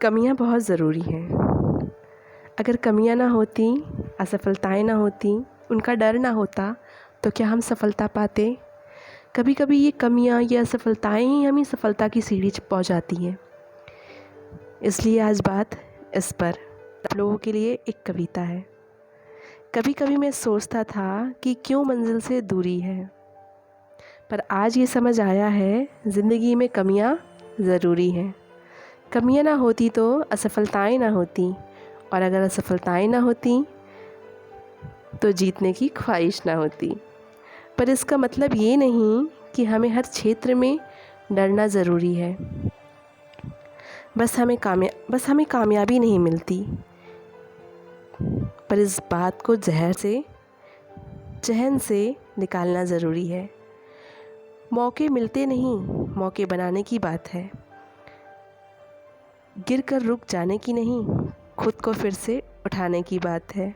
कमियां बहुत ज़रूरी हैं। अगर कमियां ना होती, असफलताएं ना होती, उनका डर ना होता, तो क्या हम सफलता पाते? कभी कभी ये कमियां, ये असफलताएं ही हमें सफलता की सीढ़ी पहुंचाती हैं। इसलिए आज बात इस पर आप लोगों के लिए एक कविता है। कभी कभी मैं सोचता था कि क्यों मंजिल से दूरी है, पर आज ये समझ आया है ज़िंदगी में कमियां ज़रूरी हैं। कमियां ना होती तो असफलताएं ना होती, और अगर असफलताएं ना होती तो जीतने की ख्वाहिश ना होती। पर इसका मतलब ये नहीं कि हमें हर क्षेत्र में डरना ज़रूरी है। बस हमें कामयाबी नहीं मिलती, पर इस बात को जहन से निकालना ज़रूरी है। मौके मिलते नहीं, मौके बनाने की बात है। गिर कर रुक जाने की नहीं, खुद को फिर से उठाने की बात है।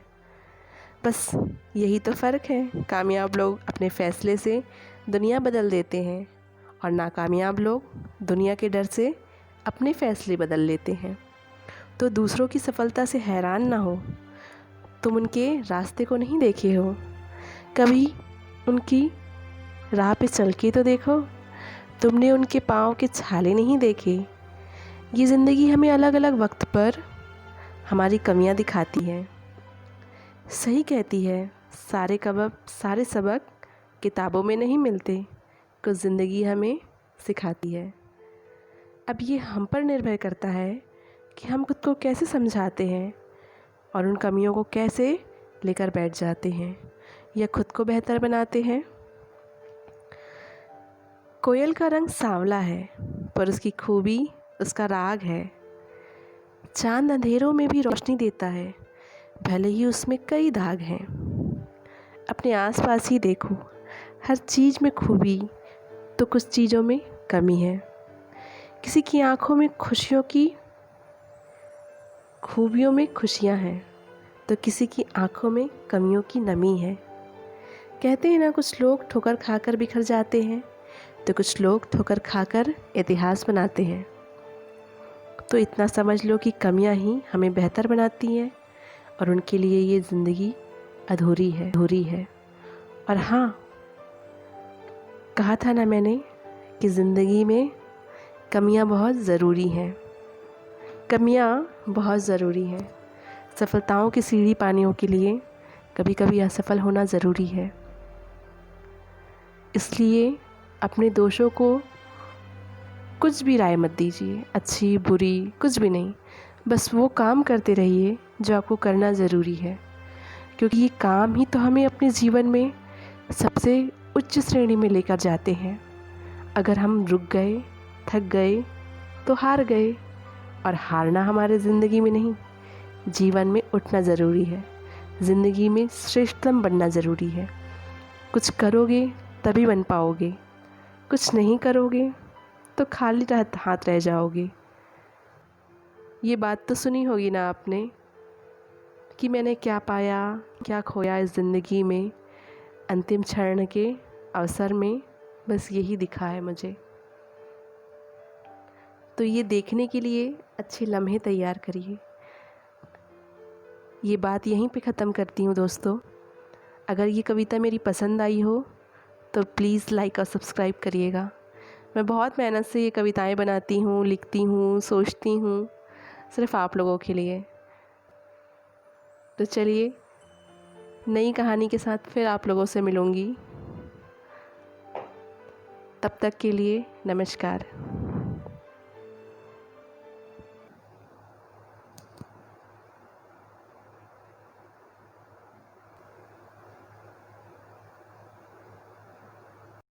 बस यही तो फ़र्क है। कामयाब लोग अपने फ़ैसले से दुनिया बदल देते हैं, और नाकामयाब लोग दुनिया के डर से अपने फ़ैसले बदल लेते हैं। तो दूसरों की सफलता से हैरान ना हो। तुम उनके रास्ते को नहीं देखे हो, कभी उनकी राह पे चल के तो देखो। तुमने उनके पाँव के छाले नहीं देखे। ये ज़िंदगी हमें अलग अलग वक्त पर हमारी कमियां दिखाती है। सही कहती है, सारे सबक किताबों में नहीं मिलते, कुछ ज़िंदगी हमें सिखाती है। अब ये हम पर निर्भर करता है कि हम खुद को कैसे समझाते हैं और उन कमियों को कैसे लेकर बैठ जाते हैं या खुद को बेहतर बनाते हैं। कोयल का रंग सांवला है, पर उसकी खूबी उसका राग है। चांद अंधेरों में भी रोशनी देता है, भले ही उसमें कई दाग हैं। अपने आसपास ही देखो, हर चीज़ में खूबी तो कुछ चीज़ों में कमी है। किसी की आंखों में खूबियों में खुशियाँ हैं, तो किसी की आंखों में कमियों की नमी है। कहते हैं ना, कुछ लोग ठोकर खाकर बिखर जाते हैं, तो कुछ लोग ठोकर खाकर इतिहास बनाते हैं। तो इतना समझ लो कि कमियां ही हमें बेहतर बनाती हैं, और उनके लिए ये ज़िंदगी अधूरी है। और हाँ, कहा था ना मैंने कि ज़िंदगी में कमियां बहुत ज़रूरी हैं। कमियां बहुत ज़रूरी हैं। सफलताओं की सीढ़ी पाने के लिए कभी कभी असफल होना ज़रूरी है। इसलिए अपने दोषों को कुछ भी राय मत दीजिए, अच्छी बुरी कुछ भी नहीं। बस वो काम करते रहिए जो आपको करना ज़रूरी है, क्योंकि ये काम ही तो हमें अपने जीवन में सबसे उच्च श्रेणी में लेकर जाते हैं। अगर हम रुक गए, थक गए, तो हार गए, और हारना हमारे ज़िंदगी में नहीं, जीवन में उठना ज़रूरी है। ज़िंदगी में श्रेष्ठतम बनना ज़रूरी है। कुछ करोगे तभी बन पाओगे, कुछ नहीं करोगे तो खाली हाथ रह जाओगे। ये बात तो सुनी होगी ना आपने कि मैंने क्या पाया क्या खोया इस ज़िंदगी में, अंतिम क्षण के अवसर में बस यही दिखा है मुझे। तो ये देखने के लिए अच्छे लम्हे तैयार करिए। ये बात यहीं पे ख़त्म करती हूँ दोस्तों। अगर ये कविता मेरी पसंद आई हो तो प्लीज़ लाइक और सब्सक्राइब करिएगा। मैं बहुत मेहनत से ये कविताएं बनाती हूँ, लिखती हूँ, सोचती हूँ, सिर्फ आप लोगों के लिए। तो चलिए, नई कहानी के साथ फिर आप लोगों से मिलूँगी। तब तक के लिए नमस्कार।